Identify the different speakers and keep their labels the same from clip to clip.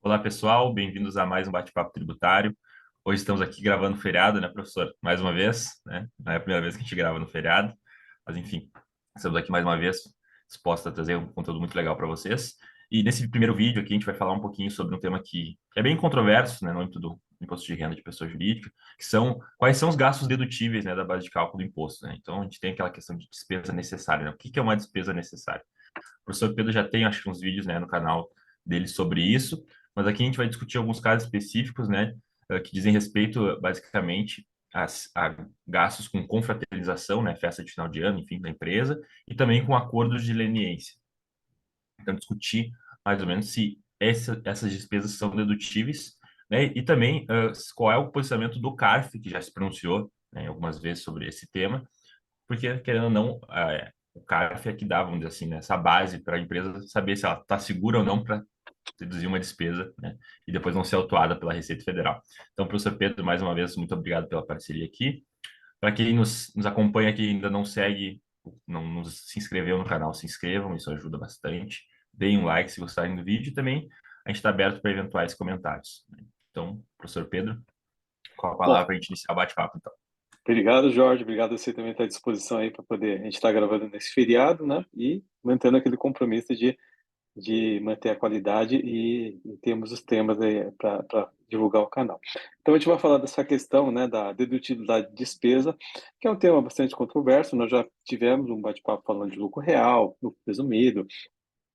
Speaker 1: Olá, pessoal, bem-vindos a mais um bate-papo tributário. Hoje estamos aqui gravando feriado, né, professor? Mais uma vez, né? Não é a primeira vez que a gente grava no feriado, mas enfim, estamos aqui mais uma vez, dispostos a trazer um conteúdo muito legal para vocês. E nesse primeiro vídeo aqui, a gente vai falar um pouquinho sobre um tema que é bem controverso, né, no âmbito do imposto de renda de pessoa jurídica, que são quais são os gastos dedutíveis, né, da base de cálculo do imposto, né? Então, a gente tem aquela questão de despesa necessária, né? O que que é uma despesa necessária? O professor Pedro já tem, acho que, uns vídeos, né, no canal dele sobre isso, mas aqui a gente vai discutir alguns casos específicos, né, que dizem respeito, basicamente, a gastos com confraternização, né, festa de final de ano, enfim, da empresa, e também com acordos de leniência. Então, discutir mais ou menos se essas despesas são dedutíveis, né, e também qual é o posicionamento do CARF, que já se pronunciou, né, algumas vezes sobre esse tema, porque, querendo ou não, o CARF é que dá, vamos dizer assim, né, essa base para a empresa saber se ela está segura ou não para deduzir uma despesa, né, e depois não ser autuada pela Receita Federal. Então, professor Pedro, mais uma vez, muito obrigado pela parceria aqui. Para quem nos acompanha aqui e ainda não segue, não nos se inscreveu no canal, se inscrevam, isso ajuda bastante. Deem um like se gostarem do vídeo e também a gente está aberto para eventuais comentários, né? Então, professor Pedro, com a
Speaker 2: Bom,
Speaker 1: palavra para a gente iniciar o bate-papo, então.
Speaker 2: obrigado, Jorge. Obrigado a você também estar à disposição aí para poder. A gente estar gravando nesse feriado, né? E mantendo aquele compromisso de manter a qualidade e temos os temas aí para divulgar o canal. Então, a gente vai falar dessa questão, né, da dedutibilidade de despesa, que é um tema bastante controverso. Nós já tivemos um bate-papo falando de lucro real, lucro presumido,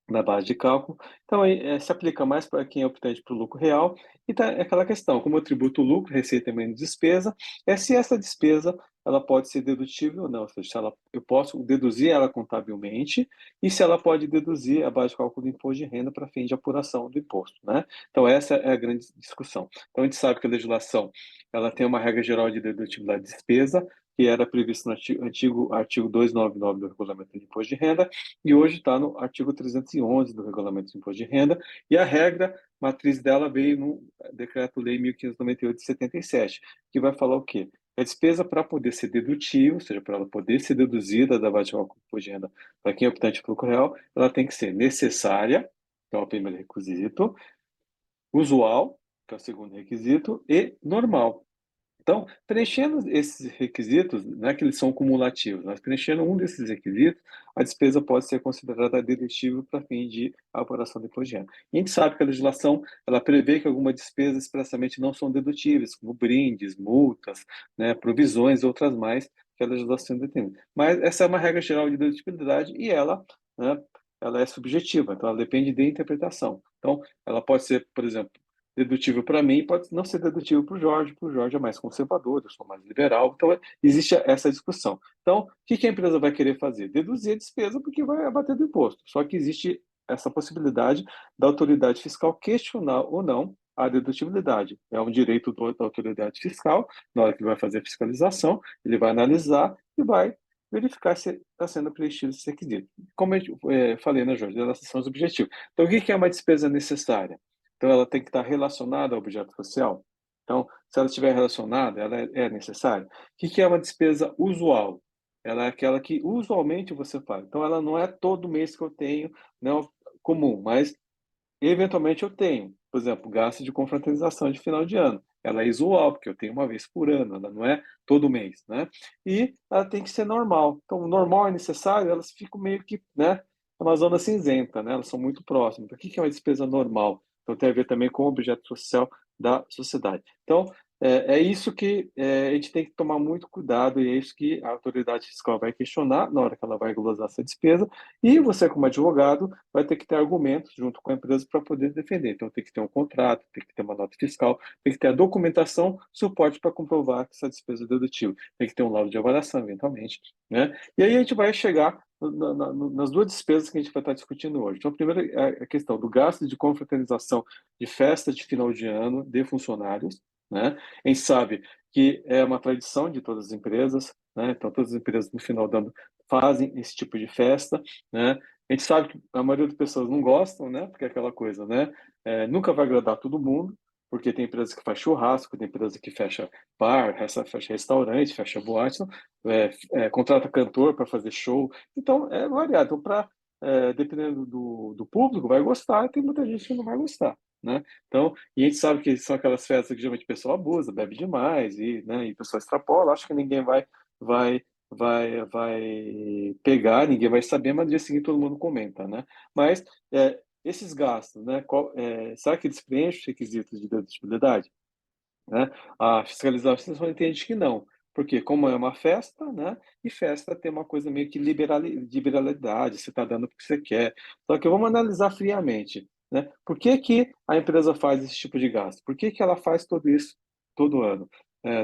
Speaker 2: na base de cálculo. Então, aí, se aplica mais para quem é optante para o lucro real. E tá é aquela questão, como eu tributo o lucro, receita menos despesa, é se essa despesa ela pode ser dedutível ou não, ou seja, se ela, eu posso deduzir ela contabilmente e se ela pode deduzir a base de cálculo do imposto de renda para fim de apuração do imposto, né? Então, essa é a grande discussão. Então, a gente sabe que a legislação ela tem uma regra geral de dedutibilidade de despesa, que era previsto no antigo artigo 299 do Regulamento de Imposto de Renda, e hoje está no artigo 311 do Regulamento do Imposto de Renda, e a regra matriz dela veio no Decreto-Lei 1598 de 77, que vai falar o quê? A despesa para poder ser dedutível, ou seja, para ela poder ser deduzida da base de cálculo do imposto de renda para quem é optante pelo lucro real, ela tem que ser necessária, que é o primeiro requisito, usual, que é o segundo requisito, e normal. Então, preenchendo esses requisitos, não é que eles são cumulativos, mas preenchendo um desses requisitos, a despesa pode ser considerada dedutível para fim de apuração do imposto de renda. E a gente sabe que a legislação ela prevê que algumas despesas expressamente não são dedutíveis, como brindes, multas, né, provisões e outras mais que a legislação determina. Mas essa é uma regra geral de dedutibilidade e ela, né, ela é subjetiva, então ela depende de interpretação. Então, ela pode ser, por exemplo, dedutível para mim, pode não ser dedutível para o Jorge é mais conservador, eu sou mais liberal, então existe essa discussão. Então, o que que a empresa vai querer fazer? Deduzir a despesa porque vai abater do imposto. Só que existe essa possibilidade da autoridade fiscal questionar ou não a dedutibilidade. É um direito da autoridade fiscal, na hora que vai fazer a fiscalização, ele vai analisar e vai verificar se está sendo preenchido esse requisito. Como eu falei, né, Jorge, elas são os objetivos. Então, o que que é uma despesa necessária? Então, ela tem que estar relacionada ao objeto social. Então, se ela estiver relacionada, ela é necessária. O que é uma despesa usual? Ela é aquela que usualmente você faz. Então, ela não é todo mês que eu tenho, não é comum, mas eventualmente eu tenho. Por exemplo, gasto de confraternização de final de ano. Ela é usual, porque eu tenho uma vez por ano, ela não é todo mês, né? E ela tem que ser normal. Então, normal é necessário, elas ficam meio que, né, uma zona cinzenta, né? Elas são muito próximas. Então, o que é uma despesa normal? Então, tem a ver também com o objeto social da sociedade. Então, é isso que a gente tem que tomar muito cuidado e é isso que a autoridade fiscal vai questionar na hora que ela vai glosar essa despesa. E você, como advogado, vai ter que ter argumentos junto com a empresa para poder defender. Então, tem que ter um contrato, tem que ter uma nota fiscal, tem que ter a documentação, suporte para comprovar que essa despesa é dedutível. Tem que ter um laudo de avaliação, eventualmente, né? E aí a gente vai chegar nas duas despesas que a gente vai estar discutindo hoje. Então, a primeira é a questão do gasto de confraternização de festa de final de ano de funcionários, né? A gente sabe que é uma tradição de todas as empresas, né? Então, todas as empresas, no final do ano, fazem esse tipo de festa, né? A gente sabe que a maioria das pessoas não gostam, né? Porque é aquela coisa, né? Nunca vai agradar todo mundo, porque tem empresa que faz churrasco, tem empresa que fecha bar, fecha restaurante, fecha boate, então, contrata cantor para fazer show. Então, é variado. Então, dependendo do público, vai gostar, tem muita gente que não vai gostar. né? Então, e a gente sabe que são aquelas festas que geralmente o pessoal abusa, bebe demais e, né, e o pessoal extrapola. Acho que ninguém vai pegar, ninguém vai saber, mas no dia seguinte todo mundo comenta, né? Mas esses gastos, né? Será que eles preenchem os requisitos de dedutibilidade? Né? A fiscalização entende que não, porque como é uma festa, né? E festa tem uma coisa meio que de liberalidade, você está dando porque você quer. Só que vamos analisar friamente, né? Por que que a empresa faz esse tipo de gasto? Por que que ela faz tudo isso todo ano?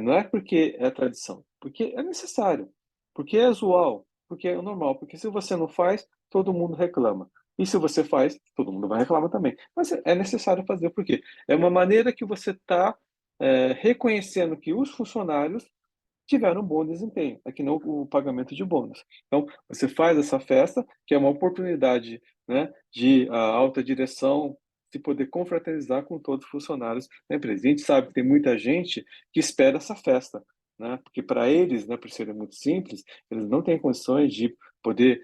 Speaker 2: Não é porque é tradição, porque é necessário, porque é usual, porque é normal, porque se você não faz, todo mundo reclama. E se você faz, todo mundo vai reclamar também. Mas é necessário fazer, porque é uma maneira que você está reconhecendo que os funcionários tiveram um bom desempenho, aqui não o pagamento de bônus. Então, você faz essa festa, que é uma oportunidade, né, de a alta direção se poder confraternizar com todos os funcionários da empresa. E a gente sabe que tem muita gente que espera essa festa, né, porque para eles, né, por serem muito simples, eles não têm condições de poder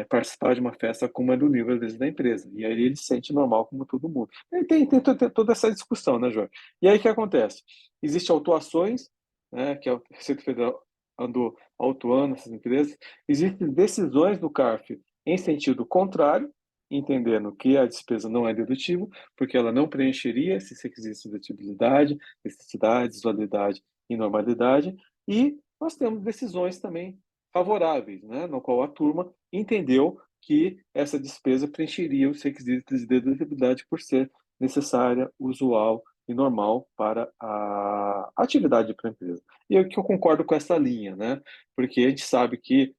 Speaker 2: participar de uma festa como é do nível deles da empresa. E aí ele se sente normal como todo mundo. E tem toda essa discussão, né, Jorge? E aí o que acontece? Existem autuações, né, que a Receita Federal andou autuando essas empresas. Existem decisões do CARF em sentido contrário, entendendo que a despesa não é dedutível, porque ela não preencheria esses requisitos de dedutibilidade, necessidade, visualidade e normalidade. E nós temos decisões também favoráveis, né, no qual a turma entendeu que essa despesa preencheria os requisitos de dedutibilidade por ser necessária, usual e normal para a atividade para a empresa. E eu que eu concordo com essa linha, né? Porque a gente sabe que,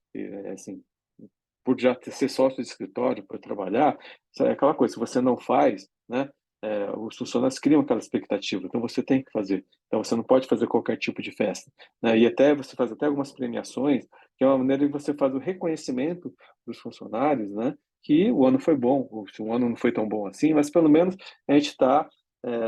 Speaker 2: assim, por já ser sócio de escritório, por trabalhar, é aquela coisa, se você não faz, né? Os funcionários criam aquela expectativa, então você tem que fazer. Então você não pode fazer qualquer tipo de festa, né? E até você faz até algumas premiações, que é uma maneira de você fazer o reconhecimento dos funcionários, né? Que o ano foi bom, ou se o ano não foi tão bom assim, mas pelo menos a gente está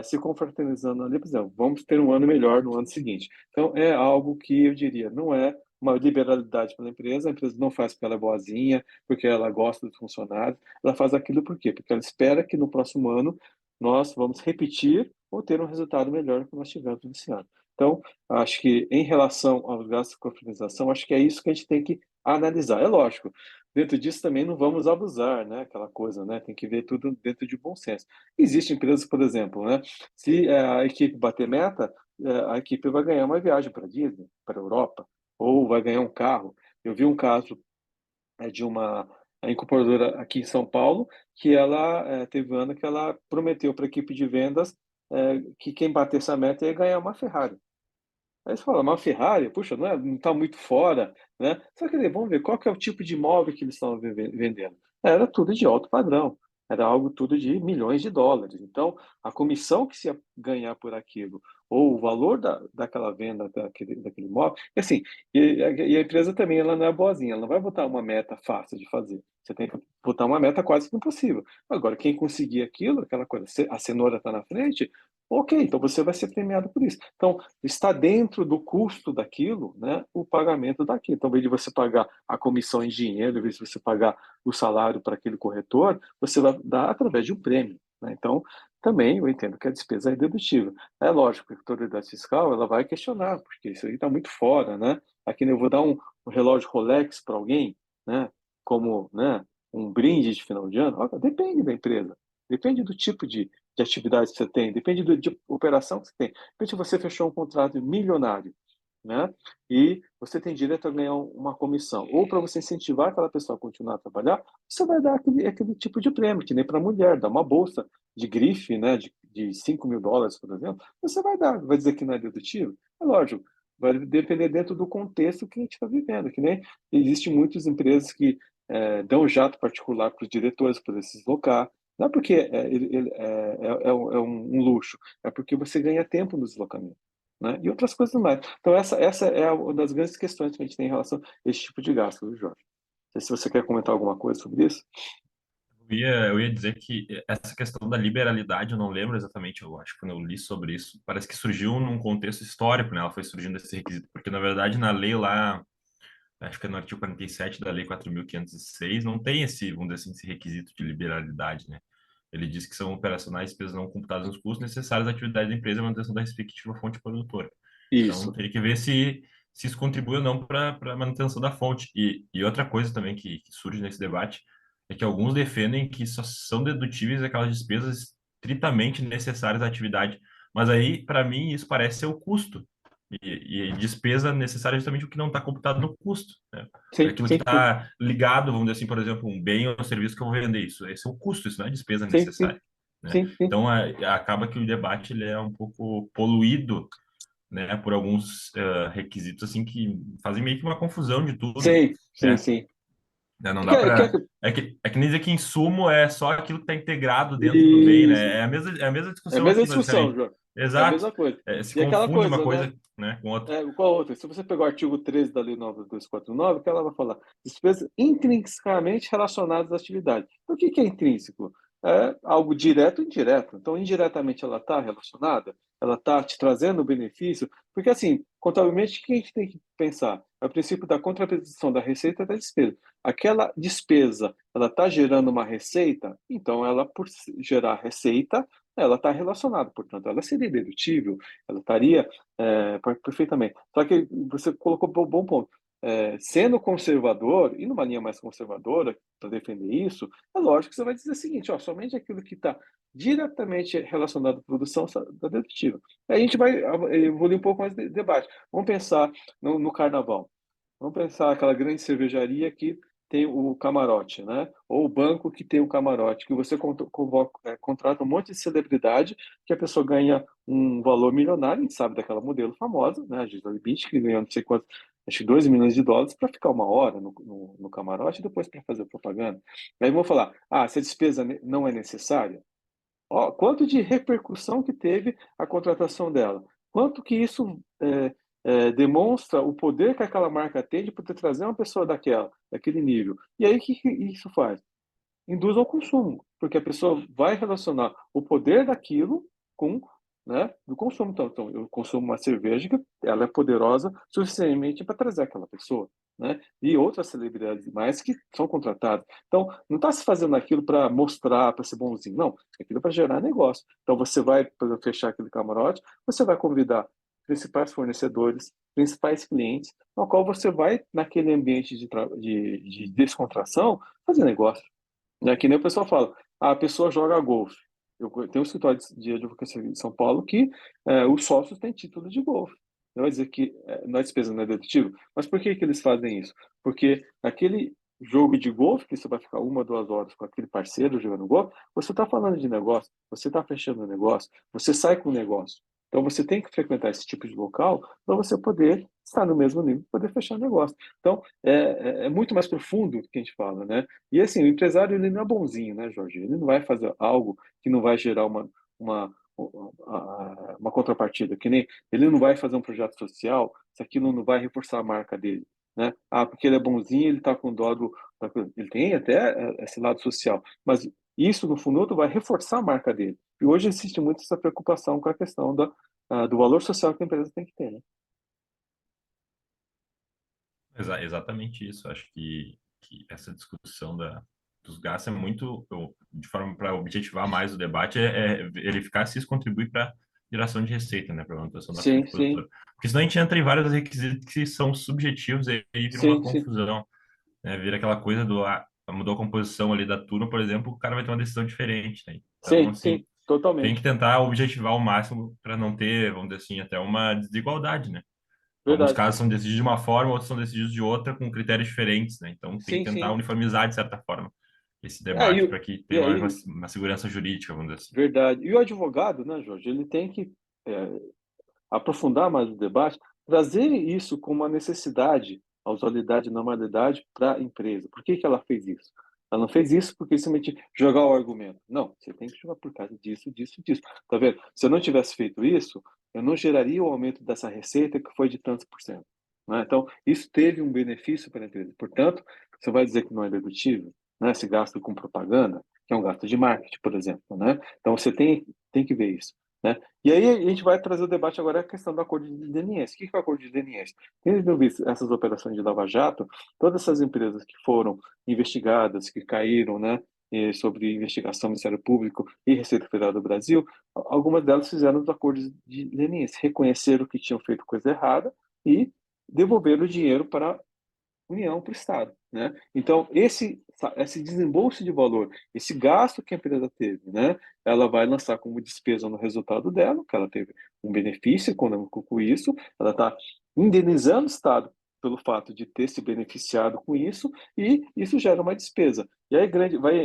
Speaker 2: se confraternizando ali, por exemplo, vamos ter um ano melhor no ano seguinte. Então é algo que eu diria, não é uma liberalidade para a empresa não faz porque ela é boazinha, porque ela gosta dos funcionários, ela faz aquilo por quê? Porque ela espera que no próximo ano nós vamos repetir ou ter um resultado melhor do que nós tivemos nesse ano. Então, acho que em relação aos gastos de confraternização, acho que é isso que a gente tem que analisar. É lógico, dentro disso também não vamos abusar, né? Aquela coisa, né? Tem que ver tudo dentro de bom senso. Existem empresas, por exemplo, né? Se a equipe bater meta, a equipe vai ganhar uma viagem para a Disney, para a Europa, ou vai ganhar um carro. Eu vi um caso de uma incorporadora aqui em São Paulo que ela teve um ano que ela prometeu para a equipe de vendas que quem batesse a meta ia ganhar uma Ferrari. Aí você fala, uma Ferrari, puxa, não está muito fora, né? Só que vamos ver qual que é o tipo de imóvel que eles estão vendendo. Era tudo de alto padrão, era algo tudo de milhões de dólares. Então, a comissão que se ia ganhar por aquilo, ou o valor daquela venda daquele imóvel, e assim, e a empresa também ela não é boazinha, ela não vai botar uma meta fácil de fazer. Você tem que botar uma meta quase que impossível. Agora, quem conseguir aquilo, aquela coisa, a cenoura está na frente, ok, então você vai ser premiado por isso. Então, está dentro do custo daquilo, né, o pagamento daquilo. Então, ao invés de você pagar a comissão em dinheiro, ao invés de você pagar o salário para aquele corretor, você vai dar através de um prêmio. Né? Então, também eu entendo que a despesa é dedutível. É lógico que a autoridade fiscal ela vai questionar, porque isso aí está muito fora, né? Aqui eu vou dar um relógio Rolex para alguém, né? Como, né? Um brinde de final de ano. Depende da empresa, depende do tipo de atividade que você tem, depende de operação que você tem. De repente você fechou um contrato milionário, né? E você tem direito a ganhar uma comissão. Ou para você incentivar aquela pessoa a continuar a trabalhar, você vai dar aquele tipo de prêmio, que nem para a mulher, dá uma bolsa de grife, né? De US$ 5.000, por exemplo, você vai dar, vai dizer que não é dedutivo? É lógico, vai depender dentro do contexto que a gente está vivendo, que nem existem muitas empresas que dão jato particular para os diretores poder se deslocar, não é porque é um luxo, é porque você ganha tempo no deslocamento, né? E outras coisas mais. Então, essa é uma das grandes questões que a gente tem em relação a esse tipo de gasto, viu, Jorge? Não sei se você quer comentar alguma coisa sobre isso.
Speaker 1: Eu ia dizer que essa questão da liberalidade, eu não lembro exatamente, eu acho que quando eu li sobre isso, parece que surgiu num contexto histórico, né? Ela foi surgindo esse requisito, porque na verdade na lei lá, acho que é no artigo 47 da Lei 4.506, não tem esse, vamos dizer assim, esse requisito de liberalidade, né? Ele diz que são operacionais despesas não computadas nos custos necessários à atividade da empresa e à manutenção da respectiva fonte produtora. Então,
Speaker 2: Isso.
Speaker 1: teria que ver se isso contribui ou não para a manutenção da fonte. E outra coisa também que surge nesse debate é que alguns defendem que só são dedutíveis aquelas despesas estritamente necessárias à atividade. Mas aí, para mim, isso parece ser o custo. E despesa necessária é justamente o que não está computado no custo, né?
Speaker 2: Sim,
Speaker 1: Aquilo que
Speaker 2: sim, sim.
Speaker 1: está ligado, vamos dizer assim, por exemplo, um bem ou um serviço que eu vou vender. Esse é o custo, isso não é despesa
Speaker 2: Sim, sim,
Speaker 1: necessária, né?
Speaker 2: sim, sim.
Speaker 1: Então, acaba que o debate ele é um pouco poluído, né, por alguns requisitos assim que fazem meio que uma confusão de tudo,
Speaker 2: Sim, sim,
Speaker 1: né?
Speaker 2: sim.
Speaker 1: Não
Speaker 2: É
Speaker 1: dá
Speaker 2: que,
Speaker 1: para é que nem dizer que insumo é só aquilo que está integrado dentro do bem,
Speaker 2: isso.
Speaker 1: né? É a mesma
Speaker 2: É a
Speaker 1: discussão
Speaker 2: mesma
Speaker 1: aqui,
Speaker 2: discussão,
Speaker 1: basicamente.
Speaker 2: João. É a
Speaker 1: Exato.
Speaker 2: mesma coisa.
Speaker 1: Se
Speaker 2: E aquela
Speaker 1: confunde uma
Speaker 2: coisa, né?
Speaker 1: coisa, né, com outra.
Speaker 2: Qual outra? Se você pegar o artigo 13 da Lei 9.249, que ela vai falar despesas intrinsecamente relacionadas à atividade. Então, o que é intrínseco? É algo direto ou indireto. Então, indiretamente ela está relacionada, ela está te trazendo benefício, porque assim, contabilmente, o que a gente tem que pensar? É o princípio da contraposição da receita e da despesa. Aquela despesa, ela está gerando uma receita, então ela, por gerar receita, ela está relacionada, portanto, ela seria dedutível, ela estaria perfeitamente. Só que você colocou um bom ponto. Sendo conservador, e numa linha mais conservadora, para defender isso, é lógico que você vai dizer o seguinte: ó, somente aquilo que está diretamente relacionado à produção da dedutível. Aí a gente vai evoluir um pouco mais de debate. Vamos pensar no carnaval. Vamos pensar aquela grande cervejaria que tem o camarote, né? Ou o banco que tem o camarote, que você contrata um monte de celebridade, que a pessoa ganha um valor milionário, a gente sabe daquela modelo famosa, né? A Gisele Bündchen, que ganhou não sei quantos, acho que 2 milhões de dólares para ficar uma hora no camarote e depois para fazer propaganda. Aí vão falar, se a despesa não é necessária, ó, quanto de repercussão que teve a contratação dela? Quanto que isso demonstra o poder que aquela marca tem de poder trazer uma pessoa daquele nível? E aí, o que isso faz? Induz ao consumo, porque a pessoa vai relacionar o poder daquilo com, né, do consumo. Então, eu consumo uma cerveja que ela é poderosa suficientemente para trazer aquela pessoa, né? E outras celebridades mais que são contratadas. Então, não está se fazendo aquilo para mostrar, para ser bonzinho, não. Aquilo é para gerar negócio. Então, você vai, para fechar aquele camarote, você vai convidar principais fornecedores, principais clientes, ao qual você vai, naquele ambiente de descontração, fazer negócio. É que nem o pessoal fala, a pessoa joga golfe. Eu tenho um escritório de advocacia em São Paulo que os sócios têm título de golfe. Não vai dizer que não é despesa, não é dedutível. Mas por que que eles fazem isso? Porque aquele jogo de golfe, que você vai ficar 1, 2 horas com aquele parceiro jogando golfe, você está falando de negócio, você está fechando um negócio, você sai com um negócio. Então você tem que frequentar esse tipo de local para você poder estar no mesmo nível, poder fechar negócio. Então é muito mais profundo do que a gente fala, né? E assim, o empresário ele não é bonzinho, né, Jorge? Ele não vai fazer algo que não vai gerar uma, uma contrapartida, que nem ele não vai fazer um projeto social se aquilo não vai reforçar a marca dele, né? Porque ele é bonzinho, ele está com dó ele tem até esse lado social, mas isso no fundo vai reforçar a marca dele. E hoje existe muito essa preocupação com a questão do valor social que a empresa tem que ter, né?
Speaker 1: Exatamente isso. Acho que essa discussão dos gastos é muito, de forma para objetivar mais o debate, é verificar se isso contribui para geração de receita, né, para a manutenção da
Speaker 2: Sim,
Speaker 1: fonte
Speaker 2: sim,
Speaker 1: produtora. Porque senão a gente entra em vários requisitos que são subjetivos e aí vira uma
Speaker 2: sim, sim,
Speaker 1: confusão, né? Vira aquela coisa mudou a composição ali da turma, por exemplo, o cara vai ter uma decisão diferente, né? Então,
Speaker 2: sim,
Speaker 1: assim,
Speaker 2: sim,
Speaker 1: tem que
Speaker 2: totalmente.
Speaker 1: tentar objetivar ao máximo para não ter, vamos dizer assim, até uma desigualdade, né? Alguns
Speaker 2: Verdade.
Speaker 1: casos são decididos de uma forma, outros são decididos de outra, com critérios diferentes, né? Então tem que
Speaker 2: Sim,
Speaker 1: tentar
Speaker 2: sim.
Speaker 1: uniformizar, de certa forma, esse
Speaker 2: É,
Speaker 1: debate para que
Speaker 2: e
Speaker 1: tenha
Speaker 2: aí,
Speaker 1: uma segurança jurídica, vamos dizer assim.
Speaker 2: verdade. E o advogado, né, Jorge, ele tem que é, aprofundar mais o debate, trazer isso como uma necessidade, a usualidade e normalidade para a empresa. Por que que ela fez isso? Ela não fez isso porque simplesmente jogar o argumento. Não, você tem que jogar por causa disso, disso, disso. Tá vendo? Se eu não tivesse feito isso, eu não geraria o aumento dessa receita que foi de tantos por cento. Né? Então, isso teve um benefício para a empresa. Portanto, você vai dizer que não é dedutível, né? Esse gasto com propaganda, que é um gasto de marketing, por exemplo, né? Então, você tem que ver isso, né? E aí a gente vai trazer o debate agora a questão do acordo de leniência. O que é o acordo de leniência? Tendo visto essas operações de Lava Jato, todas essas empresas que foram investigadas, que caíram, né, sobre investigação, Ministério Público e Receita Federal do Brasil, algumas delas fizeram os acordos de leniência, reconheceram que tinham feito coisa errada e devolveram o dinheiro para a União, para o Estado, né? Então, esse desembolso de valor, esse gasto que a empresa teve, né? Ela vai lançar como despesa no resultado dela, que ela teve um benefício econômico com isso, ela está indenizando o Estado pelo fato de ter se beneficiado com isso, e isso gera uma despesa. E aí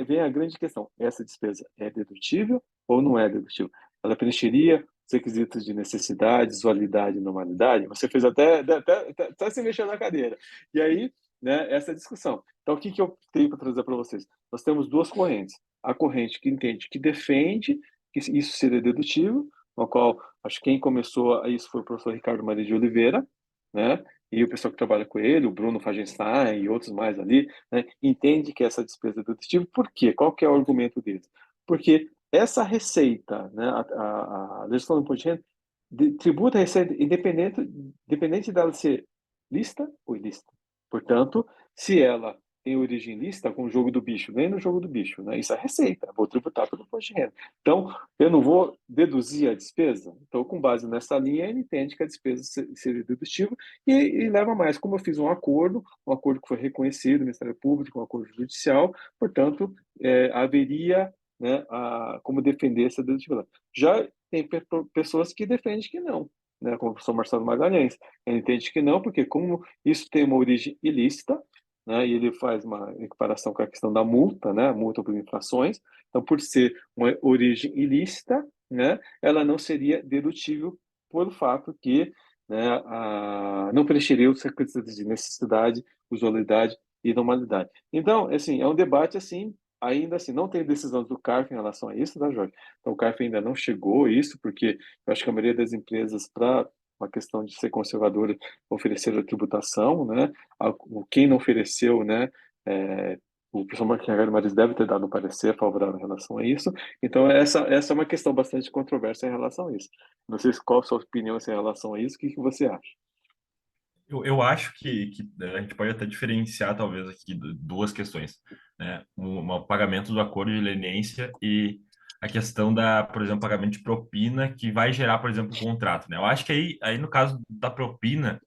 Speaker 2: vem a grande questão: essa despesa é dedutível ou não é dedutível? Ela preencheria os requisitos de necessidade, usualidade e normalidade? Você fez até se mexer na cadeira. E aí, né, essa discussão. Então, o que eu tenho para trazer para vocês? Nós temos duas correntes. A corrente que entende, que defende que isso seria dedutível, no qual acho que quem começou a isso foi o professor Ricardo Maria de Oliveira, né? E o pessoal que trabalha com ele, o Bruno Fagenstein e outros mais ali, né, entende que essa despesa é dedutível. Por quê? Qual que é o argumento deles? Porque essa receita, né, a legislação do imposto de renda tributa a receita independente dela ser lista ou ilícita. Portanto, se ela tem origem lícita, com o jogo do bicho, nem no jogo do bicho, né? Isso é receita, vou tributar pelo imposto de renda. Então, eu não vou deduzir a despesa. Então, com base nessa linha, ele entende que a despesa seria dedutível e leva mais. Como eu fiz um acordo que foi reconhecido no Ministério Público, um acordo judicial, portanto, haveria, né, como defender essa dedutividade. Já tem pessoas que defendem que não, né, como o professor Marcelo Magalhães. Ele entende que não, porque como isso tem uma origem ilícita, né, e ele faz uma equiparação com a questão da multa, né, multa por infrações. Então, por ser uma origem ilícita, né, ela não seria dedutível pelo fato que, né, não preencheria os requisitos de necessidade, usualidade e normalidade. Então, assim, é um debate assim, ainda assim, não tem decisão do CARF em relação a isso, tá, Jorge? Então, o CARF ainda não chegou a isso, porque eu acho que a maioria das empresas, para uma questão de ser conservadora, ofereceram a tributação, né? Quem não ofereceu, né? O professor Marquinhos Maris deve ter dado um parecer favorável em relação a isso. Então, essa é uma questão bastante controversa em relação a isso. Não sei qual a sua opinião em relação a isso, o que você acha?
Speaker 1: Eu acho que a gente pode até diferenciar, talvez, aqui duas questões, né? O pagamento do acordo de leniência e a questão da, por exemplo, pagamento de propina que vai gerar, por exemplo, o contrato, né? Eu acho que aí no caso da propina,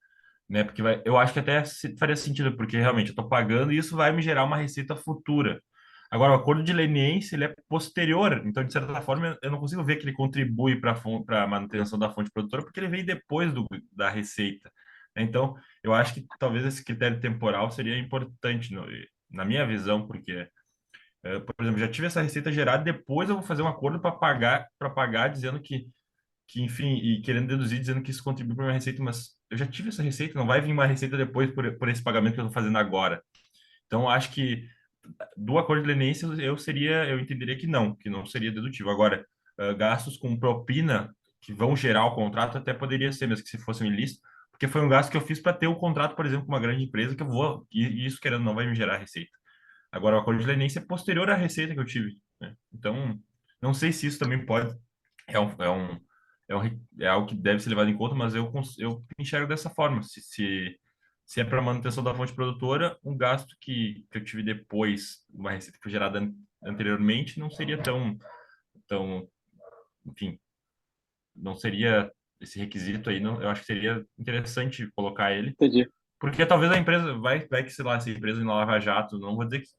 Speaker 1: né? Porque eu acho que até faria sentido, porque realmente eu estou pagando e isso vai me gerar uma receita futura. Agora, o acordo de leniência, ele é posterior, então, de certa forma, eu não consigo ver que ele contribui para a manutenção da fonte produtora, porque ele vem depois da receita. Então, eu acho que talvez esse critério temporal seria importante, na minha visão, porque, por exemplo, já tive essa receita gerada, depois eu vou fazer um acordo para pagar, dizendo que, enfim, e querendo deduzir, dizendo que isso contribui para minha receita, mas eu já tive essa receita, não vai vir uma receita depois por esse pagamento que eu estou fazendo agora. Então, eu acho que do acordo de leniência eu entenderia que não seria dedutivo. Agora, gastos com propina que vão gerar o contrato até poderia ser, mesmo que se fosse um ilícito, porque foi um gasto que eu fiz para ter um contrato, por exemplo, com uma grande empresa que eu vou, e isso querendo ou não vai me gerar receita. Agora, o acordo de leniência é posterior à receita que eu tive, né? Então, não sei se isso também pode, é um, é um, é algo que deve ser levado em conta, mas eu enxergo dessa forma. Se é para manutenção da fonte produtora, um gasto que eu tive depois, uma receita que foi gerada anteriormente, não seria tão, enfim, não seria esse requisito aí, não, eu acho que seria interessante colocar ele,
Speaker 2: Entendi.
Speaker 1: porque talvez a empresa, vai que, sei lá, essa empresa em Lava Jato, não vou dizer que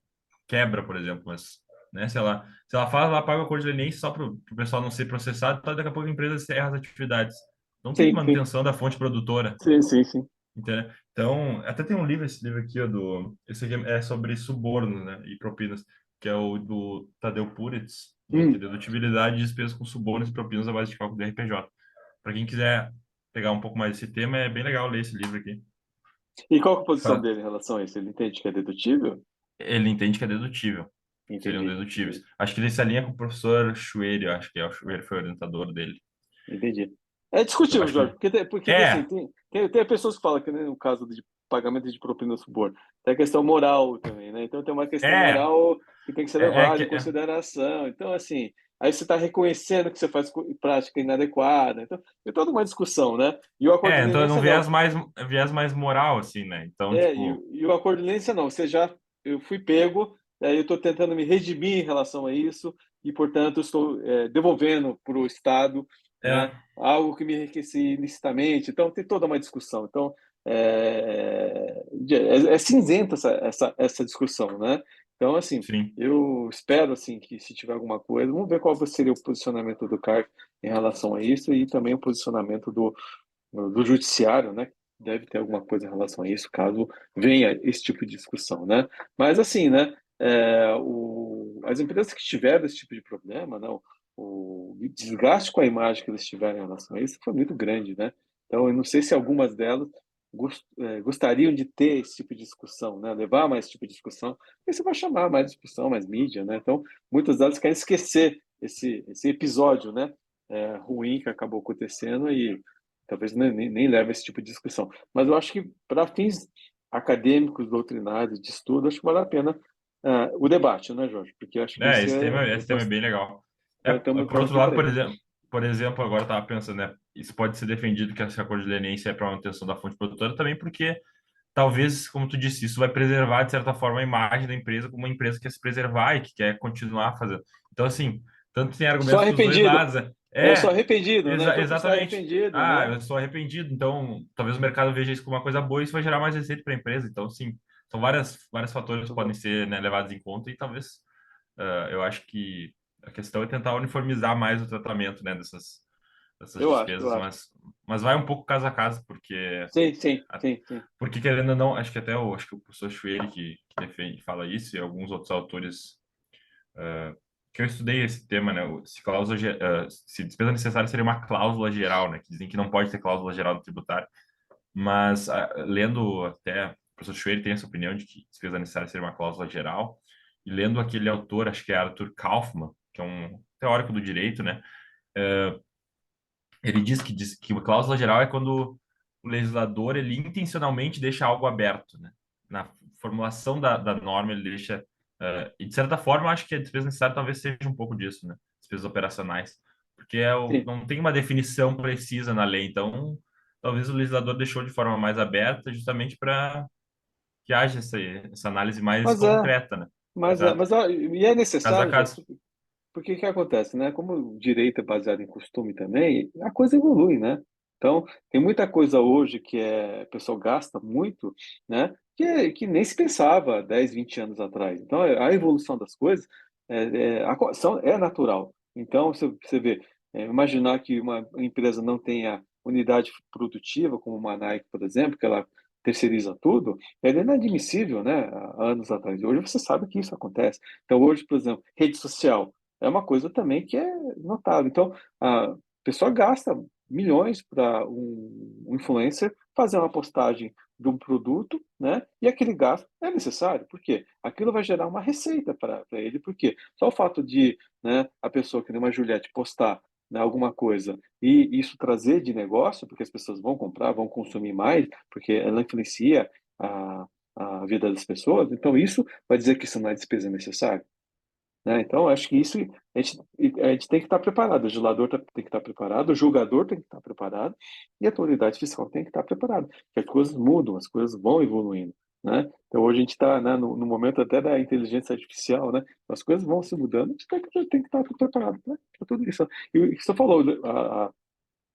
Speaker 1: quebra, por exemplo, mas, né, se ela faz, ela paga o acordo de leniência só para o pessoal não ser processado, tá, daqui a pouco a empresa encerra as atividades. Não tem
Speaker 2: Sim, sim,
Speaker 1: manutenção da fonte produtora,
Speaker 2: sim, sim, sim.
Speaker 1: entendeu? Então, até tem um livro, esse livro aqui, ó, esse aqui é sobre subornos, né, e propinas, que é o do Tadeu Puritz, né, que é
Speaker 2: Hum.
Speaker 1: dedutibilidade de despesas com subornos e propinas à base de cálculo do RPJ. Para quem quiser pegar um pouco mais desse tema, é bem legal ler esse livro aqui.
Speaker 2: E qual que é a posição
Speaker 1: Fa-
Speaker 2: dele em relação a isso? Ele entende que é dedutível?
Speaker 1: Ele entende que é dedutível, seriam
Speaker 2: Entendi,
Speaker 1: dedutíveis.
Speaker 2: entendi,
Speaker 1: Acho que ele se alinha com o professor Chueiro, acho que é o Chueiro foi o orientador dele.
Speaker 2: entendi. É
Speaker 1: Eu
Speaker 2: discutível,
Speaker 1: acho que
Speaker 2: Jorge,
Speaker 1: ele...
Speaker 2: porque assim,
Speaker 1: É,
Speaker 2: tem pessoas que falam que, né, no caso de pagamento de propina suborno, tem a questão moral também, né? Então tem uma questão
Speaker 1: é,
Speaker 2: moral que tem que ser
Speaker 1: é, é,
Speaker 2: levada
Speaker 1: que-
Speaker 2: em
Speaker 1: é,
Speaker 2: consideração. Então, assim, aí você está reconhecendo que você faz prática inadequada. Então, tem toda uma discussão, né? E o acordo de
Speaker 1: então é um
Speaker 2: leniência, não.
Speaker 1: Viés mais moral, assim, né? Então,
Speaker 2: É, e,
Speaker 1: tipo,
Speaker 2: e o acordo de leniência, não. Eu fui pego, aí eu estou tentando me redimir em relação a isso e, portanto, estou devolvendo para o Estado, né,
Speaker 1: É,
Speaker 2: algo que me enriqueci ilicitamente. Então, tem toda uma discussão. Então, é cinzenta essa discussão, né? Então, assim,
Speaker 1: sim.
Speaker 2: eu espero assim que se tiver alguma coisa, vamos ver qual seria o posicionamento do CARF em relação a isso e também o posicionamento do judiciário, né? Deve ter alguma coisa em relação a isso, caso venha esse tipo de discussão, né? Mas assim, né? As empresas que tiveram esse tipo de problema, não, o desgaste com a imagem que eles tiveram em relação a isso foi muito grande, né? Então, eu não sei se algumas delas gostariam de ter esse tipo de discussão, né? Levar mais esse tipo de discussão, porque você vai chamar mais discussão, mais mídia, né? Então, muitas delas querem esquecer esse episódio, né? Ruim que acabou acontecendo e talvez nem leve a esse tipo de discussão. Mas eu acho que para fins acadêmicos, doutrinários, de estudo, acho que vale a pena o debate, né, Jorge? Porque eu acho que isso
Speaker 1: Esse tema é bem legal. Por
Speaker 2: estamos
Speaker 1: outro
Speaker 2: aqui
Speaker 1: lado,
Speaker 2: para isso.
Speaker 1: por exemplo, agora eu estava pensando, né? Isso pode ser defendido que essa cor de leniência é para manutenção da fonte produtora também, porque talvez, como tu disse, isso vai preservar, de certa forma, a imagem da empresa como uma empresa que quer se preservar e que quer continuar fazendo. Então, assim, tanto tem
Speaker 2: Só
Speaker 1: argumentos para os dois
Speaker 2: arrependido.
Speaker 1: lados, né?
Speaker 2: Eu sou arrependido, né? Então, só
Speaker 1: Exatamente.
Speaker 2: arrependido,
Speaker 1: Ah,
Speaker 2: né?
Speaker 1: eu sou arrependido, então talvez o mercado veja isso como uma coisa boa e isso vai gerar mais receita para a empresa. Então, sim, são vários fatores que
Speaker 2: Muito
Speaker 1: podem
Speaker 2: bom.
Speaker 1: ser, né, levados em conta e talvez eu acho que a questão é tentar uniformizar mais o tratamento, né, dessas
Speaker 2: Eu
Speaker 1: despesas,
Speaker 2: acho.
Speaker 1: mas vai um pouco caso a caso, porque
Speaker 2: Sim, sim,
Speaker 1: a-
Speaker 2: sim, sim.
Speaker 1: porque querendo ou não, acho que o professor Schwery que defende, fala isso, e alguns outros autores que eu estudei esse tema, né? Se cláusula, se despesa necessária seria uma cláusula geral, né? Que dizem que não pode ter cláusula geral no tributário. Mas lendo até, o professor Schwery tem essa opinião de que despesa necessária seria uma cláusula geral. E lendo aquele autor, acho que é Arthur Kaufmann, que é um teórico do direito, né? Ele diz que uma cláusula geral é quando o legislador ele intencionalmente deixa algo aberto, né? Na formulação da norma ele deixa e de certa forma eu acho que a despesa necessária talvez seja um pouco disso, né? Despesas operacionais, porque
Speaker 2: Sim.
Speaker 1: não tem uma definição precisa na lei, então talvez o legislador deixou de forma mais aberta justamente para que haja essa análise mais
Speaker 2: Mas é,
Speaker 1: concreta, né?
Speaker 2: mas é,
Speaker 1: Exato.
Speaker 2: mas ó, e é
Speaker 1: Caso a
Speaker 2: necessário, Jorge,
Speaker 1: caso.
Speaker 2: porque o que acontece, né? Como o direito é baseado em costume também, a coisa evolui, né? Então, tem muita coisa hoje que o pessoal gasta muito, né? Que nem se pensava 10, 20 anos atrás. Então, a evolução das coisas é natural. Então, você vê, imaginar que uma empresa não tenha unidade produtiva, como uma Nike, por exemplo, que ela terceiriza tudo, é inadmissível, né? Há anos atrás. E hoje você sabe que isso acontece. Então, hoje, por exemplo, rede social é uma coisa também que é notável. Então, a pessoa gasta milhões para um influencer fazer uma postagem de um produto, né? E aquele gasto é necessário, por quê? Aquilo vai gerar uma receita para ele, por quê? Só o fato de, né, a pessoa que nem uma Juliette postar, né, alguma coisa e isso trazer de negócio, porque as pessoas vão comprar, vão consumir mais, porque ela influencia a vida das pessoas, então isso vai dizer que isso não é despesa necessária, né? Então, acho que isso a gente tem que estar preparado. O legislador tem que estar preparado, o julgador tem que estar preparado e a autoridade fiscal tem que estar preparada. Porque as coisas mudam, as coisas vão evoluindo, né? Então, hoje a gente está, né, no momento até da inteligência artificial, né? As coisas vão se mudando, a gente tem que estar preparado, né, para tudo isso. E o que você falou, o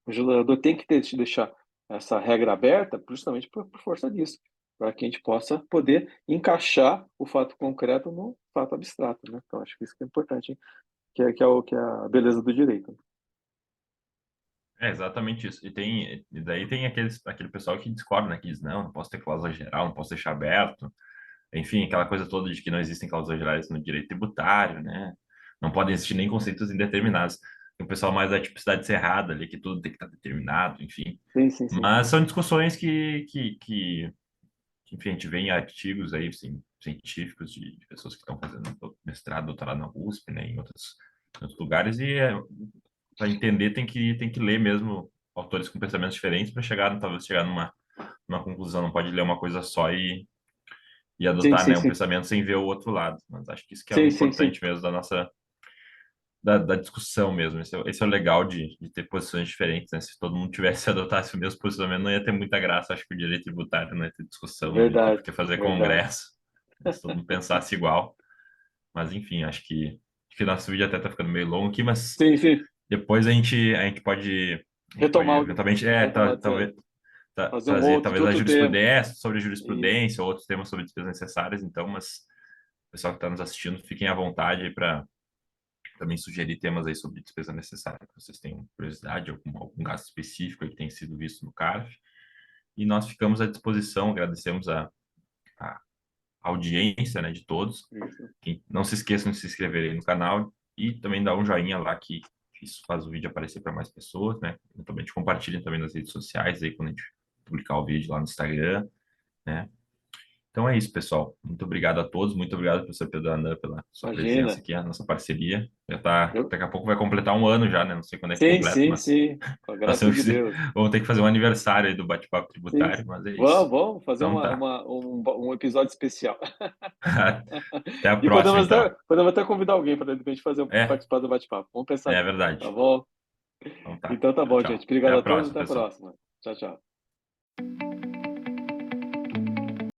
Speaker 2: legislador tem que deixar essa regra aberta justamente por força disso, para que a gente possa poder encaixar o fato concreto no fato abstrato, né? Então, acho que isso que é importante, que é a beleza do direito.
Speaker 1: É exatamente isso. E daí tem aquele pessoal que discorda, né? Que diz, não posso ter cláusula geral, não posso deixar aberto. Enfim, aquela coisa toda de que não existem cláusulas gerais no direito tributário, né? Não podem existir nem conceitos indeterminados. Tem o pessoal mais da tipicidade cerrada ali, que tudo tem que estar determinado, enfim.
Speaker 2: Sim, sim, sim.
Speaker 1: Mas são discussões que, enfim, a gente vê em artigos aí, assim, científicos de pessoas que estão fazendo mestrado, doutorado na USP, né? Em outros lugares, e para entender tem que ler mesmo autores com pensamentos diferentes para talvez chegar numa conclusão. Não pode ler uma coisa só e
Speaker 2: Sim,
Speaker 1: adotar,
Speaker 2: sim,
Speaker 1: né, um
Speaker 2: sim.
Speaker 1: pensamento sem ver o outro lado. Mas acho que isso que é o
Speaker 2: Sim, sim,
Speaker 1: importante
Speaker 2: sim.
Speaker 1: mesmo da discussão mesmo. Esse é o legal de ter posições diferentes, né? Se todo mundo tivesse adotasse o mesmo posicionamento, não ia ter muita graça. Acho que o direito tributário não ia ter discussão, não ia ter por
Speaker 2: Verdade,
Speaker 1: que fazer
Speaker 2: verdade.
Speaker 1: congresso, né? Se todo mundo pensasse igual. Mas enfim, acho que nosso vídeo até tá ficando meio longo aqui, mas
Speaker 2: Sim, sim.
Speaker 1: depois a gente pode
Speaker 2: Retomar,
Speaker 1: eventualmente,
Speaker 2: retomar disso aí.
Speaker 1: talvez
Speaker 2: Fazer um
Speaker 1: trazer
Speaker 2: outro, de
Speaker 1: talvez a
Speaker 2: outro tema.
Speaker 1: jurisprudência, sobre
Speaker 2: Isso.
Speaker 1: jurisprudência, ou outros temas sobre despesas necessárias, então, mas o pessoal que está nos assistindo, fiquem à vontade para também sugerir temas aí sobre despesa necessária, que vocês tenham curiosidade, algum gasto específico aí que tenha sido visto no CARF. E nós ficamos à disposição, agradecemos a audiência, né, de todos.
Speaker 2: Isso.
Speaker 1: Não se esqueçam de se inscrever aí no canal e também dar um joinha lá que isso faz o vídeo aparecer para mais pessoas, né? Também compartilhem também nas redes sociais aí quando a gente publicar o vídeo lá no Instagram, né? Então é isso, pessoal. Muito obrigado a todos. Muito obrigado, professor Pedro Anã, pela sua presença
Speaker 2: Imagina.
Speaker 1: aqui, a nossa parceria. Já tá,
Speaker 2: Eu...
Speaker 1: daqui a pouco vai completar um ano já, né? Não sei quando é que
Speaker 2: Sim,
Speaker 1: completa,
Speaker 2: sim,
Speaker 1: mas
Speaker 2: sim. Com a
Speaker 1: nós
Speaker 2: graça
Speaker 1: temos
Speaker 2: de
Speaker 1: que,
Speaker 2: Deus.
Speaker 1: vamos ter que fazer um aniversário aí do bate-papo
Speaker 2: Sim.
Speaker 1: tributário, mas é isso.
Speaker 2: Vamos fazer
Speaker 1: Então tá.
Speaker 2: um episódio especial.
Speaker 1: Até a
Speaker 2: E
Speaker 1: próxima, então.
Speaker 2: podemos até convidar alguém para de repente
Speaker 1: É,
Speaker 2: participar do bate-papo. Vamos pensar
Speaker 1: é
Speaker 2: nisso. Tá
Speaker 1: verdade.
Speaker 2: bom?
Speaker 1: Então tá.
Speaker 2: Então tá
Speaker 1: Tchau,
Speaker 2: bom, gente.
Speaker 1: tchau. Até
Speaker 2: Obrigado
Speaker 1: a
Speaker 2: a todos.
Speaker 1: próxima,
Speaker 2: Até a
Speaker 1: pessoal.
Speaker 2: próxima. Tchau, tchau.